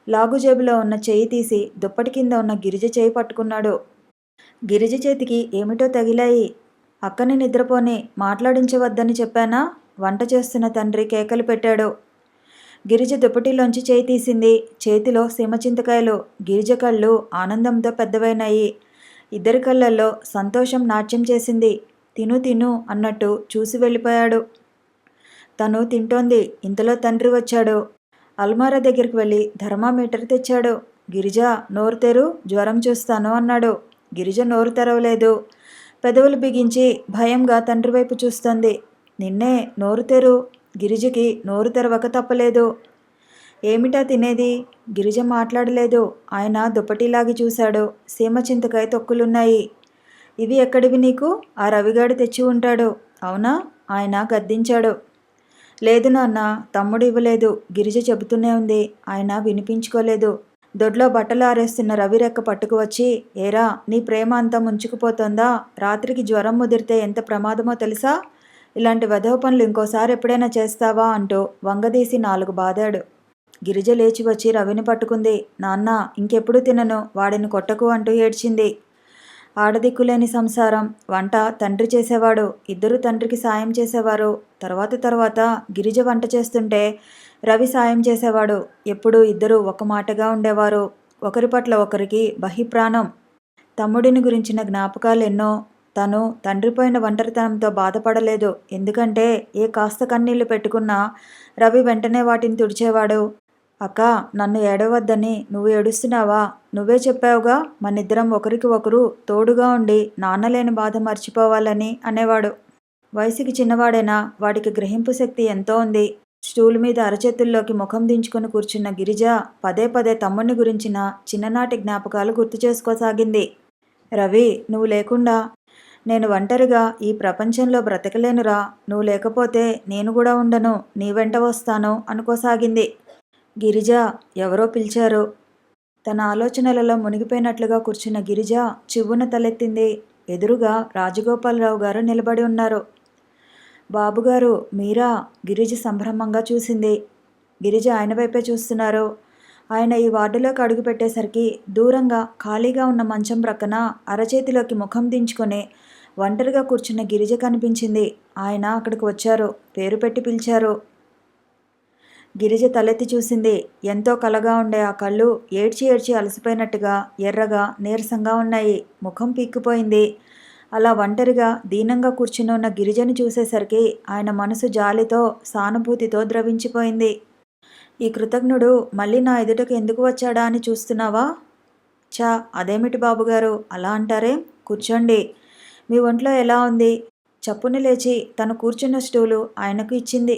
లాగు జేబులో ఉన్న చెయ్యి తీసి దుప్పటి కింద ఉన్న గిరిజ చేయి పట్టుకున్నాడు. గిరిజ చేతికి ఏమిటో తగిలాయి. అక్కని నిద్రపోని, మాట్లాడించవద్దని చెప్పానా? వంట చేస్తున్న తండ్రి కేకలు పెట్టాడు. గిరిజ దుప్పటిలోంచి చేయి తీసింది. చేతిలో సీమ చింతకాయలు. గిరిజ కళ్ళు ఆనందంతో పెద్దవైనాయి. ఇద్దరి కళ్ళల్లో సంతోషం నాట్యం చేసింది. తిను తిను అన్నట్టు చూసి వెళ్ళిపోయాడు. తను తింటోంది. ఇంతలో తండ్రి వచ్చాడు. అల్మారా దగ్గరికి వెళ్ళి థర్మామీటర్ తెచ్చాడు. గిరిజ, నోరు తెరు, జ్వరం చూస్తాను అన్నాడు. గిరిజ నోరు తెరవలేదు. పెదవులు బిగించి భయంగా తండ్రి వైపు చూస్తోంది. నిన్నే, నోరు తెరు. గిరిజకి నోరు తెరవక తప్పలేదు. ఏమిటా తినేది? గిరిజ మాట్లాడలేదు. ఆయన దుప్పటిలాగి చూశాడు. సీమ చింతకాయ తొక్కులున్నాయి. ఇవి ఎక్కడివి నీకు? ఆ రవిగాడు తెచ్చి ఉంటాడు. అవునా? ఆయన గద్దించాడు. లేదు నాన్న, తమ్ముడు ఇవ్వలేదు. గిరిజ చెబుతూనే ఉంది. ఆయన వినిపించుకోలేదు. దొడ్లో బట్టలు ఆరేస్తున్న రవి రెక్క పట్టుకు వచ్చి, ఏరా, నీ ప్రేమ అంతా ముంచుకుపోతుందా? రాత్రికి జ్వరం ముదిరితే ఎంత ప్రమాదమో తెలుసా? ఇలాంటి వెధవ పనులు ఇంకోసారి ఎప్పుడైనా చేస్తావా అంటూ వంగదీసి 4 బాదాడు. గిరిజ లేచి వచ్చి రవిని పట్టుకుంది. నాన్న, ఇంకెప్పుడు తినను, వాడిని కొట్టకు అంటూ ఏడ్చింది. ఆడదిక్కులేని సంసారం. వంట తండ్రి చేసేవాడు. ఇద్దరు తండ్రికి సాయం చేసేవారు. తర్వాత గిరిజ వంట చేస్తుంటే రవి సాయం చేసేవాడు. ఎప్పుడూ ఇద్దరు ఒక మాటగా ఉండేవారు. ఒకరి పట్ల ఒకరికి బహిప్రాణం. తమ్ముడిని గురించిన జ్ఞాపకాలు ఎన్నో. తను తండ్రిపోయిన ఒంటరితనంతో బాధపడలేదు. ఎందుకంటే ఏ కాస్త కన్నీళ్లు పెట్టుకున్నా రవి వెంటనే వాటిని తుడిచేవాడు. అక్క, నన్ను ఏడవద్దని నువ్వు ఏడుస్తున్నావా? నువ్వే చెప్పావుగా మనిద్దరం ఒకరికి ఒకరు తోడుగా ఉండి నాన్నలేని బాధ మర్చిపోవాలని అనేవాడు. వయసుకి చిన్నవాడైనా వాడికి గ్రహింపు శక్తి ఎంతో ఉంది. స్టూల్ మీద అరచేతుల్లోకి ముఖం దించుకుని కూర్చున్న గిరిజ పదే తమ్ముడిని గురించిన చిన్ననాటి జ్ఞాపకాలు గుర్తు చేసుకోసాగింది. రవి, నువ్వు లేకుండా నేను ఒంటరిగా ఈ ప్రపంచంలో బ్రతకలేనురా. నువ్వు లేకపోతే నేను కూడా ఉండను. నీ వెంట వస్తాను అనుకోసాగింది. గిరిజ, ఎవరో పిలిచారు. తన ఆలోచనలలో మునిగిపోయినట్లుగా కూర్చున్న గిరిజ చివ్వున తలెత్తింది. ఎదురుగా రాజగోపాలరావు గారు నిలబడి ఉన్నారు. బాబుగారు, మీరా? గిరిజ సంభ్రమంగా చూసింది. గిరిజ ఆయన వైపే చూస్తున్నారు. ఆయన ఈ వార్డులోకి అడుగు పెట్టేసరికి దూరంగా ఖాళీగా ఉన్న మంచం ప్రక్కన అరచేతిలోకి ముఖం దించుకొని ఒంటరిగా కూర్చున్న గిరిజ కనిపించింది. ఆయన అక్కడికి వచ్చారు. పేరు పెట్టి పిలిచారు. గిరిజ తలెత్తి చూసింది. ఎంతో కలగా ఉండే ఆ కళ్ళు ఏడ్చి అలసిపోయినట్టుగా ఎర్రగా నీరసంగా ఉన్నాయి. ముఖం పీక్కుపోయింది. అలా ఒంటరిగా దీనంగా కూర్చుని ఉన్న గిరిజను చూసేసరికి ఆయన మనసు జాలితో సానుభూతితో ద్రవించిపోయింది. ఈ కృతజ్ఞుడు మళ్ళీ నా ఎదుటకు ఎందుకు వచ్చాడా అని చూస్తున్నావా? చా, అదేమిటి బాబుగారు అలా అంటారే? కూర్చోండి. మీ ఒంట్లో ఎలా ఉంది? చప్పుని లేచి తను కూర్చున్న స్టూలు ఆయనకు ఇచ్చింది.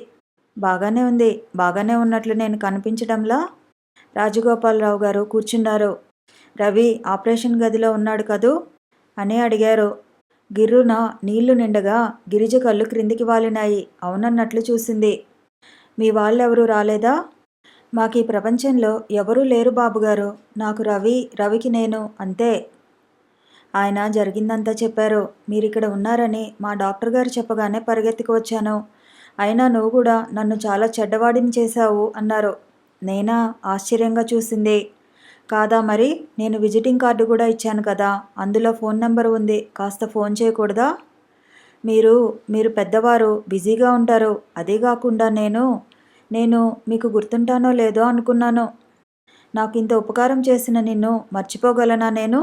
బాగానే ఉంది. బాగానే ఉన్నట్లు నేను కనిపించడంలా? రాజగోపాలరావు గారు కూర్చున్నారు. రవి ఆపరేషన్ గదిలో ఉన్నాడు కదూ అని అడిగారు. గిర్రున నీళ్లు నిండగా గిరిజ కళ్ళు క్రిందికి వాలినాయి. అవునన్నట్లు చూసింది. మీ వాళ్ళెవరూ రాలేదా? మాకీ ప్రపంచంలో ఎవరూ లేరు బాబుగారు. నాకు రవికి నేను, అంతే. ఆయన జరిగిందంతా చెప్పారు. మీరిక్కడ ఉన్నారని మా డాక్టర్ గారు చెప్పగానే పరిగెత్తుకు వచ్చాను. అయినా నువ్వు కూడా నన్ను చాలా చెడ్డవాడిని చేశావు అన్నారు. నేనా? ఆశ్చర్యంగా చూసింది. కాదా మరి? నేను విజిటింగ్ కార్డు కూడా ఇచ్చాను కదా, అందులో ఫోన్ నెంబర్ ఉంది. కాస్త ఫోన్ చేయకూడదా? మీరు పెద్దవారు, బిజీగా ఉంటారు. అదే కాకుండా నేను మీకు గుర్తుంటానో లేదో అనుకున్నాను. నాకు ఇంత ఉపకారం చేసిన నిన్ను మర్చిపోగలనా నేను?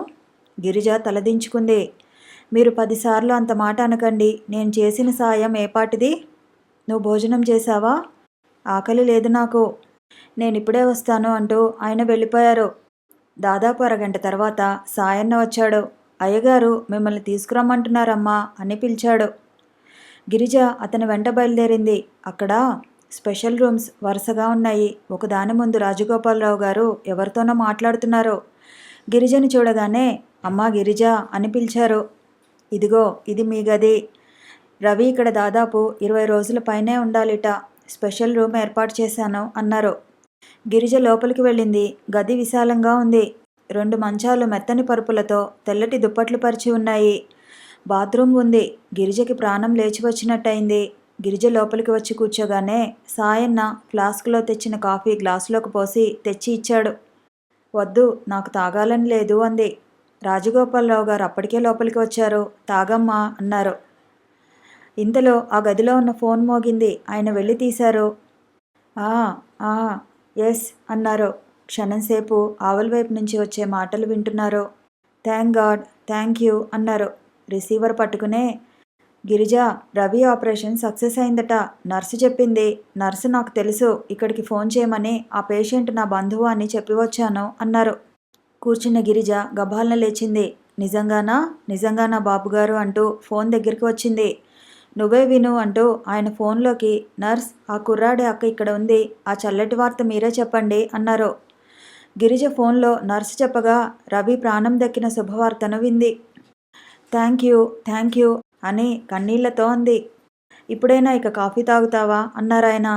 గిరిజ తలదించుకుంది. మీరు 10 సార్లు అంత మాట అనకండి. నేను చేసిన సాయం ఏపాటిది? నువ్వు భోజనం చేశావా? ఆకలి లేదు నాకు. నేనిప్పుడే వస్తాను అంటూ ఆయన వెళ్ళిపోయారు. దాదాపు అరగంట తర్వాత సాయన్న వచ్చాడు. అయ్యగారు మిమ్మల్ని తీసుకురమ్మంటున్నారమ్మా అని పిలిచాడు. గిరిజ అతని వెంట బయలుదేరింది. అక్కడ స్పెషల్ రూమ్స్ వరుసగా ఉన్నాయి. ఒకదాని ముందు రాజగోపాలరావు గారు ఎవరితోనో మాట్లాడుతున్నారు. గిరిజని చూడగానే అమ్మా గిరిజ అని పిలిచారు. ఇదిగో, ఇది మీ గది. రవి ఇక్కడ దాదాపు 20 రోజుల పైనే ఉండాలిట. స్పెషల్ రూమ్ ఏర్పాటు చేశాను అన్నారు. గిరిజ లోపలికి వెళ్ళింది. గది విశాలంగా ఉంది. 2 మంచాలు మెత్తని పరుపులతో తెల్లటి దుప్పట్లు పరిచి ఉన్నాయి. బాత్రూమ్ ఉంది. గిరిజకి ప్రాణం లేచి వచ్చినట్టయింది. గిరిజ లోపలికి వచ్చి కూర్చోగానే సాయన్న ఫ్లాస్క్లో తెచ్చిన కాఫీ గ్లాసులోకి పోసి తెచ్చి ఇచ్చాడు. వద్దు, నాకు తాగాలని లేదు అంది. రాజగోపాలరావు గారు అప్పటికే లోపలికి వచ్చారు. తాగమ్మా అన్నారు. ఇంతలో ఆ గదిలో ఉన్న ఫోన్ మోగింది. ఆయన వెళ్ళి తీశారు. ఆ ఆ ఎస్ అన్నారు. క్షణంసేపు ఆవల వైపు నుంచి వచ్చే మాటలు వింటున్నారు. థ్యాంక్ గాడ్, థ్యాంక్ యూ అన్నారు. రిసీవర్ పట్టుకునే, గిరిజ, రవి ఆపరేషన్ సక్సెస్ అయిందట. నర్సు చెప్పింది. నర్సు నాకు తెలుసు, ఇక్కడికి ఫోన్ చేయమని. ఆ పేషెంట్ నా బంధువు అని చెప్పి వచ్చాను అన్నారు. కూర్చున్న గిరిజ గభాలన లేచింది. నిజంగానా? నిజంగానా బాబుగారు అంటూ ఫోన్ దగ్గరికి వచ్చింది. నువ్వే విను అంటూ ఆయన ఫోన్లోకి, నర్స్, ఆ కుర్రాడి అక్క ఇక్కడ ఉంది. ఆ చల్లటి వార్త మీరే చెప్పండి అన్నారు. గిరిజ ఫోన్లో నర్సు చెప్పగా రవి ప్రాణం దక్కిన శుభవార్తను వింది. థ్యాంక్ యూ అని కన్నీళ్లతో అంది. ఇప్పుడైనా ఇక కాఫీ తాగుతావా అన్నారాయన.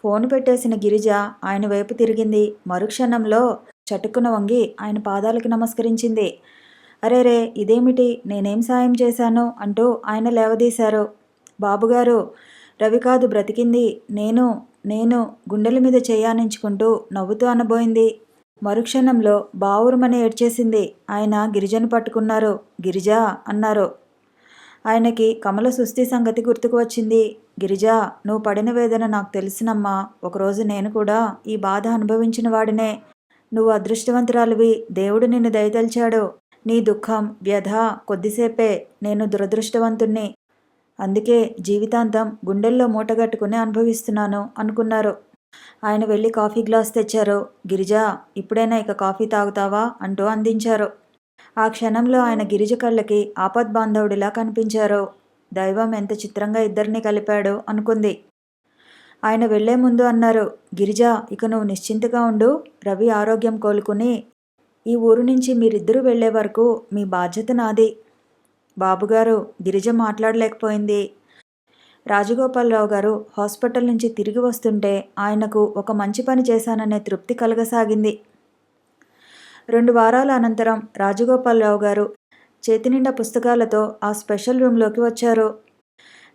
ఫోన్ పెట్టేసిన గిరిజ ఆయన వైపు తిరిగింది. మరుక్షణంలో చటుక్కున వంగి ఆయన పాదాలకి నమస్కరించింది. అరేరే, ఇదేమిటి, నేనేం సాయం చేశాను అంటూ ఆయన లేవదీశారు. బాబుగారు, రవి కాదు బ్రతికింది, నేను నేను గుండెల మీద చేయానించుకుంటూ నవ్వుతూ అనబోయింది. మరుక్షణంలో బావురుమని ఏడ్చేసింది. ఆయన గిరిజను పట్టుకున్నారు. గిరిజా అన్నారు. ఆయనకి కమల సుస్థి సంగతి గుర్తుకు వచ్చింది. గిరిజా, నువ్వు పడిన వేదన నాకు తెలుసునమ్మా. ఒకరోజు నేను కూడా ఈ బాధ అనుభవించిన వాడినే. నువ్వు అదృష్టవంతురాలివి. దేవుడు నిన్ను దయతలిచాడు. నీ దుఃఖం, వ్యధ కొద్దిసేపే. నేను దురదృష్టవంతుణ్ణి. అందుకే జీవితాంతం గుండెల్లో మూటగట్టుకుని అనుభవిస్తున్నాను అనుకున్నారు. ఆయన వెళ్ళి కాఫీ గ్లాస్ తెచ్చారు. గిరిజా, ఇప్పుడైనా ఇక కాఫీ తాగుతావా అంటూ అందించారు. ఆ క్షణంలో ఆయన గిరిజ కళ్ళకి ఆపద్బాంధవుడిలా కనిపించారు. దైవం ఎంత చిత్రంగా ఇద్దరిని కలిపాడు అనుకుంది. ఆయన వెళ్లే ముందు అన్నారు, గిరిజ, ఇక నువ్వు నిశ్చింతగా ఉండు. రవి ఆరోగ్యం కోలుకుని ఈ ఊరు నుంచి మీరిద్దరూ వెళ్లే వరకు మీ బాధ్యత నాది. బాబుగారు, గిరిజ మాట్లాడలేకపోయింది. రాజగోపాలరావు గారు హాస్పిటల్ నుంచి తిరిగి వస్తుంటే ఆయనకు ఒక మంచి పని చేశాననే తృప్తి కలగసాగింది. 2 వారాల అనంతరం రాజగోపాలరావు గారు చేతినిండా పుస్తకాలతో ఆ స్పెషల్ రూమ్లోకి వచ్చారు.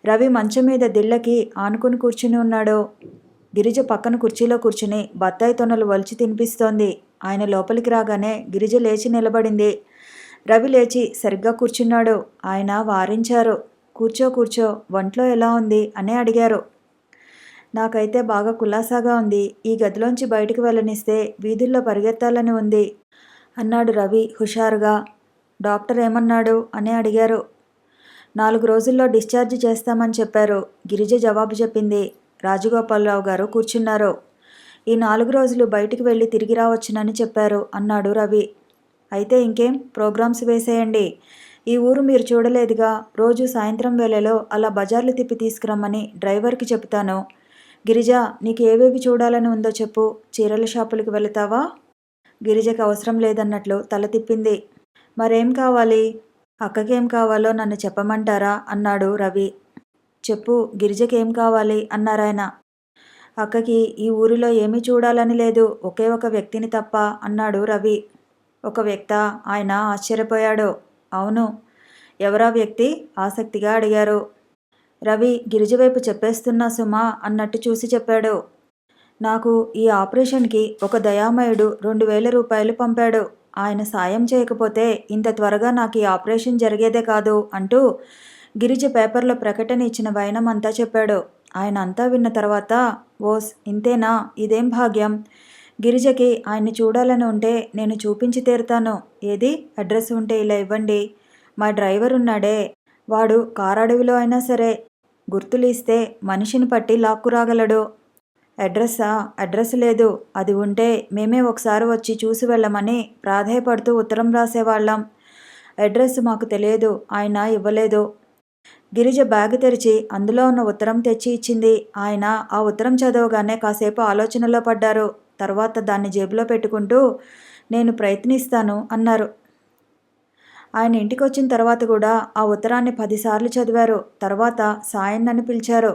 రవి మంచం మీద దిళ్ళకి ఆనుకుని కూర్చుని ఉన్నాడు. గిరిజ పక్కన కుర్చీలో కూర్చుని బత్తాయి తొనలు వలిచి తినిపిస్తోంది. ఆయన లోపలికి రాగానే గిరిజ లేచి నిలబడింది. రవి లేచి సరిగ్గా కూర్చున్నాడు. ఆయన వారించారు. కూర్చో, ఒంట్లో ఎలా ఉంది అని అడిగారు. నాకైతే బాగా కులాసాగా ఉంది. ఈ గదిలోంచి బయటికి వెళ్ళనిస్తే వీధుల్లో పరిగెత్తాలని ఉంది అన్నాడు రవి హుషారుగా. డాక్టర్ ఏమన్నాడు అని అడిగారు. 4 రోజుల్లో డిశ్చార్జ్ చేస్తామని చెప్పారు. గిరిజ జవాబు చెప్పింది. రాజగోపాలరావు గారు కూర్చున్నారు. ఈ 4 రోజులు బయటికి వెళ్ళి తిరిగి రావచ్చునని చెప్పారు అన్నాడు రవి. అయితే ఇంకేం, ప్రోగ్రామ్స్ వేసేయండి. ఈ ఊరు మీరు చూడలేదుగా. రోజు సాయంత్రం వేళలో అలా బజార్లు తిప్పి తీసుకురమ్మని డ్రైవర్కి చెబుతాను. గిరిజ, నీకు ఏవేవి చూడాలని ఉందో చెప్పు. చీరల షాపులకు వెళతావా? గిరిజకు అవసరం లేదన్నట్లు తల తిప్పింది. మరేం కావాలి? అక్కకేం కావాలో నన్ను చెప్పమంటారా అన్నాడు రవి. చెప్పు, గిరిజకేం కావాలి అన్నారాయన. అక్కకి ఈ ఊరిలో ఏమీ చూడాలని లేదు, ఒకే ఒక వ్యక్తిని తప్ప అన్నాడు రవి. ఒక వ్యక్తా? ఆయన ఆశ్చర్యపోయాడు. అవును. ఎవరా వ్యక్తి ఆసక్తిగా అడిగారు. రవి గిరిజ వైపు చెప్పేస్తున్నా సుమా అన్నట్టు చూసి చెప్పాడు. నాకు ఈ ఆపరేషన్కి ఒక దయామయుడు 2,000 రూపాయలు పంపాడు. ఆయన సాయం చేయకపోతే ఇంత త్వరగా నాకు ఈ ఆపరేషన్ జరిగేదే కాదు అంటూ గిరిజ పేపర్లో ప్రకటన ఇచ్చిన వైనం అంతా చెప్పాడు. ఆయన అంతా విన్న తర్వాత, ఓస్ ఇంతేనా, ఇదేం భాగ్యం. గిరిజకి ఆయన్ని చూడాలని ఉంటే నేను చూపించి తీరుతాను. ఏది, అడ్రస్ ఉంటే ఇలా ఇవ్వండి. మా డ్రైవర్ ఉన్నాడే, వాడు కారడవిలో అయినా సరే గుర్తులు ఇస్తే మనిషిని పట్టి లాక్కురాగలడు. అడ్రస్సా? అడ్రస్ లేదు. అది ఉంటే మేమే ఒకసారి వచ్చి చూసి వెళ్ళమని ప్రాధేయపడుతూ ఉత్తరం రాసేవాళ్ళం. అడ్రస్ మాకు తెలియదు, ఆయన ఇవ్వలేదు. గిరిజ బ్యాగ్ తెరిచి అందులో ఉన్న ఉత్తరం తెచ్చి ఇచ్చింది. ఆయన ఆ ఉత్తరం చదవగానే కాసేపు ఆలోచనలో పడ్డారు. తర్వాత దాన్ని జేబులో పెట్టుకుంటూ, నేను ప్రయత్నిస్తాను అన్నారు. ఆయన ఇంటికి వచ్చిన తర్వాత కూడా ఆ ఉత్తరాన్ని 10 సార్లు చదివారు. తర్వాత సాయన్నని పిలిచారు.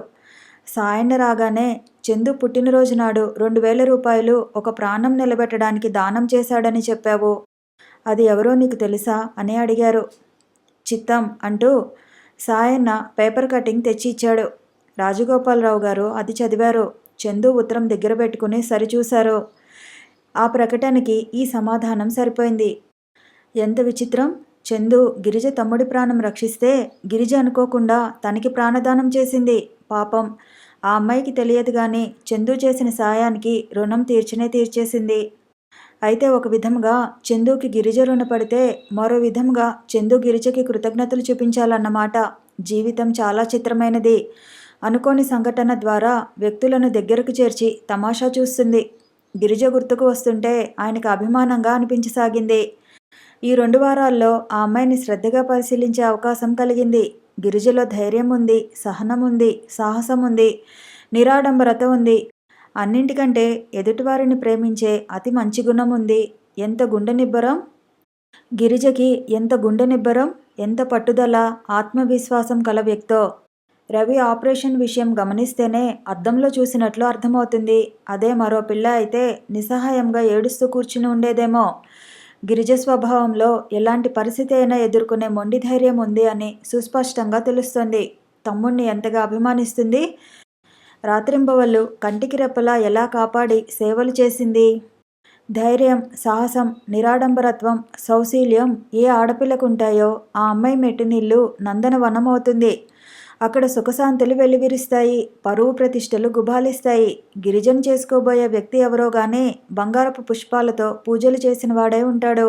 సాయన్న రాగానే చందు పుట్టినరోజు నాడు 2000 రూపాయలు ఒక ప్రాణం నిలబెట్టడానికి దానం చేశాడని చెప్పావు. అది ఎవరో నీకు తెలుసా అని అడిగారు. చిత్తం అంటూ సాయన్న పేపర్ కటింగ్ తెచ్చి ఇచ్చాడు. రాజగోపాలరావు గారు అది చదివారు. చందు ఉత్తరం దగ్గర పెట్టుకుని సరిచూశారు. ఆ ప్రకటనకి ఈ సమాధానం సరిపోయింది. ఎంత విచిత్రం! చందు గిరిజ తమ్ముడి ప్రాణం రక్షిస్తే గిరిజ అనుకోకుండా తనకి ప్రాణదానం చేసింది. పాపం ఆ అమ్మాయికి తెలియదు గాని చందు చేసిన సాయానికి రుణం తీర్చేసింది. అయితే ఒక విధంగా చందుకి గిరిజ రుణపడితే మరో విధంగా చందు గిరిజకి కృతజ్ఞతలు చూపించాలన్నమాట. జీవితం చాలా చిత్రమైనది. అనుకోని సంఘటన ద్వారా వ్యక్తులను దగ్గరకు చేర్చి తమాషా చూస్తుంది. గిరిజ గుర్తుకు వస్తుంటే ఆయనకు అభిమానంగా అనిపించసాగింది. ఈ 2 వారాల్లో ఆ అమ్మాయిని శ్రద్ధగా పరిశీలించే అవకాశం కలిగింది. గిరిజలో ధైర్యం ఉంది, సహనం ఉంది, సాహసం ఉంది, నిరాడంబరత ఉంది. అన్నింటికంటే ఎదుటివారిని ప్రేమించే అతి మంచి గుణం ఉంది. ఎంత గుండె నిబ్బరం! గిరిజకి ఎంత గుండె నిబ్బరం, ఎంత పట్టుదల, ఆత్మవిశ్వాసం కల వ్యక్తో! రవి ఆపరేషన్ విషయం గమనిస్తేనే అద్దంలో చూసినట్లు అర్థమవుతుంది. అదే మరో పిల్ల అయితే నిస్సహాయంగా ఏడుస్తూ కూర్చుని ఉండేదేమో. గిరిజ స్వభావంలో ఎలాంటి పరిస్థితి అయినా ఎదుర్కొనే మొండి ధైర్యం ఉంది అని సుస్పష్టంగా తెలుస్తుంది. తమ్ముణ్ణి ఎంతగా అభిమానిస్తుంది. రాత్రింబవళ్ళు కంటికి రెప్పలా ఎలా కాపాడి సేవలు చేసింది. ధైర్యం, సాహసం, నిరాడంబరత్వం, సౌశీల్యం ఏ ఆడపిల్లకుంటాయో ఆ అమ్మాయి మెట్టినిల్లు నందనవనం అవుతుంది. అక్కడ సుఖశాంతులు వెల్లివిరుస్తాయి, పరువు ప్రతిష్టలు గుబాలిస్తాయి. గిరిజన చేసుకోబోయే వ్యక్తి ఎవరో గానీ బంగారపు పుష్పాలతో పూజలు చేసిన వాడే ఉంటాడు.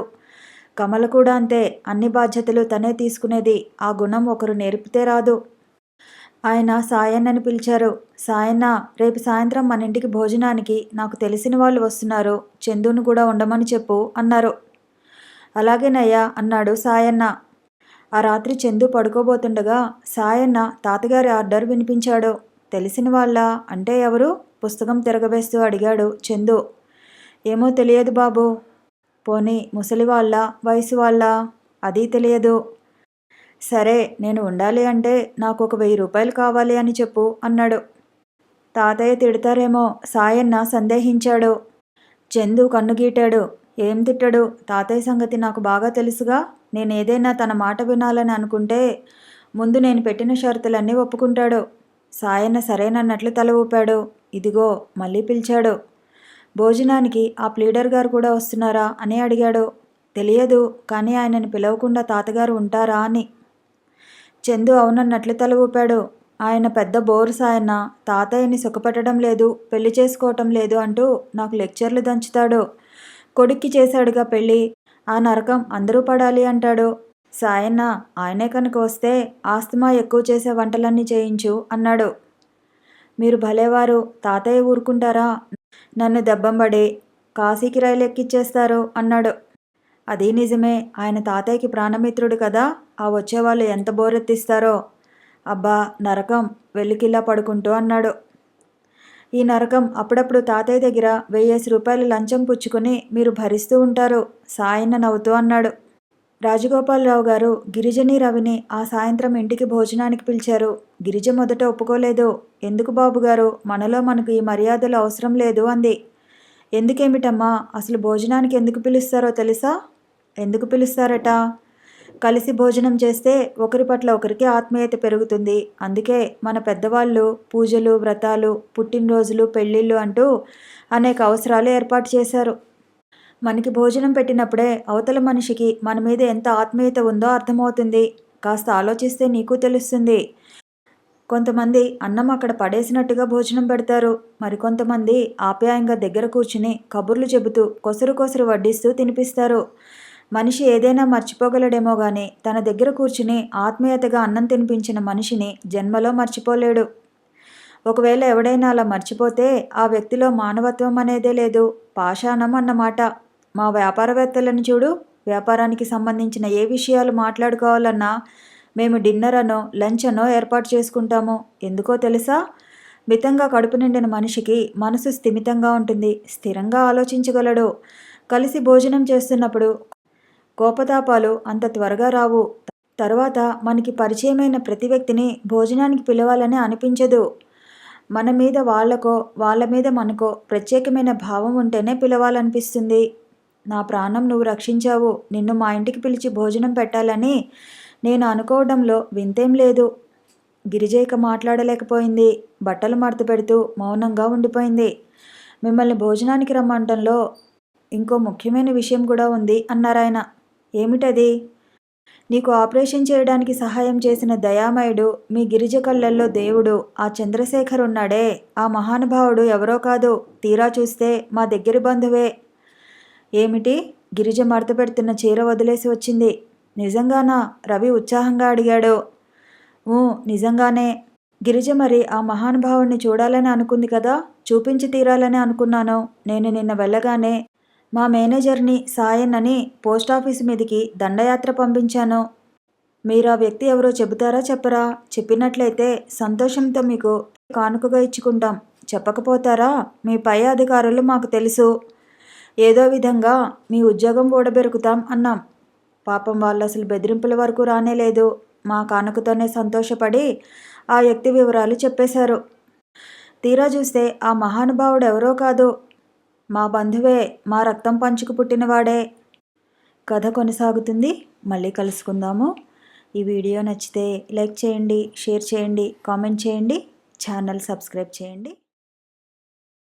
కమల కూడా అంతే. అన్ని బాధ్యతలు తనే తీసుకునేది. ఆ గుణం ఒకరు నేర్పితే రాదు. ఆయన సాయన్నని పిలిచారు. సాయన్న, రేపు సాయంత్రం మన ఇంటికి భోజనానికి నాకు తెలిసిన వాళ్ళు వస్తున్నారు. చందును కూడా ఉండమని చెప్పు అన్నారు. అలాగేనయ్యా అన్నాడు సాయన్న. ఆ రాత్రి చందు పడుకోబోతుండగా సాయన్న తాతగారి ఆర్డర్ వినిపించాడు. తెలిసిన వాళ్ళ అంటే ఎవరు? పుస్తకం తిరగవేస్తూ అడిగాడు చందు. ఏమో తెలియదు బాబు. పోనీ ముసలివాళ్ళ, వయసు వాళ్ళ? అది తెలియదు. సరే, నేను ఉండాలి అంటే నాకు ఒక 1000 రూపాయలు కావాలి అని చెప్పు అన్నాడు. తాతయ్య తిడతారేమో సాయన్న సందేహించాడు. చందు కన్నుగీటాడు. ఏం తిట్టడు? తాతయ్య సంగతి నాకు బాగా తెలుసుగా. నేనేదైనా తన మాట వినాలని అనుకుంటే ముందు నేను పెట్టిన షరతులన్నీ ఒప్పుకుంటాడు. సాయన్న సరేనన్నట్లు తల ఊపాడు. ఇదిగో మళ్ళీ పిలిచాడు. భోజనానికి ఆ ప్లీడర్ గారు కూడా వస్తున్నారా అని అడిగాడు. తెలియదు, కానీ ఆయనని పిలవకుండా తాతగారు ఉంటారా అని. చందు అవునన్నట్లు తల ఊపాడు. ఆయన పెద్ద బోరు సాయన్న. తాతయ్యని సుఖపెట్టడం లేదు, పెళ్లి చేసుకోవటం లేదు అంటూ నాకు లెక్చర్లు దంచుతాడు. కొడుక్కి చేశాడుగా పెళ్ళి, ఆ నరకం అందరూ పడాలి అంటాడు. సాయన్న, ఆయనే కనుక వస్తే ఆస్తమా ఎక్కువ చేసే వంటలన్నీ చేయించు అన్నాడు. మీరు భలేవారు, తాతయ్య ఊరుకుంటారా? నన్ను దెబ్బంబడి కాశీకి రైలు ఎక్కిచ్చేస్తారు అన్నాడు. అది నిజమే, ఆయన తాతయ్యకి ప్రాణమిత్రుడు కదా. ఆ వచ్చేవాళ్ళు ఎంత బోరెత్తిస్తారో. అబ్బా నరకం, వెల్లికిల్లా పడుకుంటూ అన్నాడు. ఈ నరకం అప్పుడప్పుడు తాతయ్య దగ్గర 1000 రూపాయలు లంచం పుచ్చుకొని మీరు భరిస్తూ ఉంటారు. సాయన్న నవ్వుతూ అన్నాడు. రాజగోపాలరావు గారు గిరిజని రవిని ఆ సాయంత్రం ఇంటికి భోజనానికి పిలిచారు. గిరిజ మొదట ఒప్పుకోలేదు. ఎందుకు బాబుగారు, మనలో మనకు ఈ మర్యాదలు అవసరం లేదు అంది. ఎందుకేమిటమ్మా, అసలు భోజనానికి ఎందుకు పిలుస్తారో తెలుసా? ఎందుకు పిలుస్తారట? కలిసి భోజనం చేస్తే ఒకరి పట్ల ఒకరికి ఆత్మీయత పెరుగుతుంది. అందుకే మన పెద్దవాళ్ళు పూజలు, వ్రతాలు, పుట్టినరోజులు, పెళ్ళిళ్ళు అంటూ అనేక అవసరాలు ఏర్పాటు చేశారు. మనకి భోజనం పెట్టినప్పుడే అవతల మనిషికి మన మీద ఎంత ఆత్మీయత ఉందో అర్థమవుతుంది. కాస్త ఆలోచిస్తే నీకు తెలుస్తుంది. కొంతమంది అన్నం అక్కడ పడేసినట్టుగా భోజనం పెడతారు. మరికొంతమంది ఆప్యాయంగా దగ్గర కూర్చుని కబుర్లు చెబుతూ కొసరు కొసరు వడ్డిస్తూ తినిపిస్తారు. మనిషి ఏదైనా మర్చిపోగలడేమో గాని తన దగ్గర కూర్చుని ఆత్మీయతగా అన్నం తినిపించిన మనిషిని జన్మలో మర్చిపోలేడు. ఒకవేళ ఎవడైనా అలా మర్చిపోతే ఆ వ్యక్తిలో మానవత్వం అనేదే లేదు, పాషాణం అన్నమాట. మా వ్యాపారవేత్తలను చూడు. వ్యాపారానికి సంబంధించిన ఏ విషయాలు మాట్లాడుకోవాలన్నా మేము డిన్నర్ అనో లంచ్ అనో ఏర్పాటు చేసుకుంటాము. ఎందుకో తెలుసా? మితంగా కడుపు నిండిన మనిషికి మనసు స్థిమితంగా ఉంటుంది, స్థిరంగా ఆలోచించగలడు. కలిసి భోజనం చేస్తున్నప్పుడు కోపతాపాలు అంత త్వరగా రావు. తరువాత మనకి పరిచయమైన ప్రతి వ్యక్తిని భోజనానికి పిలవాలని అనిపించదు. మన మీద వాళ్ళకో వాళ్ళ మీద మనకో ప్రత్యేకమైన భావం ఉంటేనే పిలవాలనిపిస్తుంది. నా ప్రాణం నువ్వు రక్షించావు. నిన్ను మా ఇంటికి పిలిచి భోజనం పెట్టాలని నేను అనుకోవడంలో వింతేం లేదు. గిరిజ ఇక మాట్లాడలేకపోయింది. బట్టలు మడత పెడుతూ మౌనంగా ఉండిపోయింది. మిమ్మల్ని భోజనానికి రమ్మంటంలో ఇంకో ముఖ్యమైన విషయం కూడా ఉంది అన్నారాయన. ఏమిటది? నీకు ఆపరేషన్ చేయడానికి సహాయం చేసిన దయామయుడు, మీ గిరిజ కళ్ళల్లో దేవుడు, ఆ చంద్రశేఖర్ ఉన్నాడే, ఆ మహానుభావుడు ఎవరో కాదు, తీరా చూస్తే మా దగ్గరి బంధువే. ఏమిటి? గిరిజ మడత పెడుతున్న చీర వదిలేసి వచ్చింది. నిజంగానా? రవి ఉత్సాహంగా అడిగాడు. నిజంగానే. గిరిజ మరి ఆ మహానుభావుడిని చూడాలని అనుకుంది కదా, చూపించి తీరాలని అనుకున్నాను. నేను నిన్న వెళ్ళగానే మా మేనేజర్ని సాయన్ అని పోస్టాఫీసు మీదికి దండయాత్ర పంపించాను. మీరు ఆ వ్యక్తి ఎవరో చెబుతారా చెప్పరా? చెప్పినట్లయితే సంతోషంతో మీకు కానుకగా ఇచ్చుకుంటాం. చెప్పకపోతారా? మీ పై అధికారులు మాకు తెలుసు. ఏదో విధంగా మీ ఉద్యోగం కూడబెరుకుతాం అన్నాం. పాపం వాళ్ళు అసలు బెదిరింపుల వరకు రానేలేదు. మా కానుకతోనే సంతోషపడి ఆ వ్యక్తి వివరాలు చెప్పేశారు. తీరా చూస్తే ఆ మహానుభావుడు ఎవరో కాదు, మా బంధువే, మా రక్తం పంచుకు పుట్టినవాడే. కథ కొనసాగుతుంది. మళ్ళీ కలుసుకుందాము. ఈ వీడియో నచ్చితే లైక్ చేయండి, షేర్ చేయండి, కామెంట్ చేయండి, ఛానల్ సబ్స్క్రైబ్ చేయండి.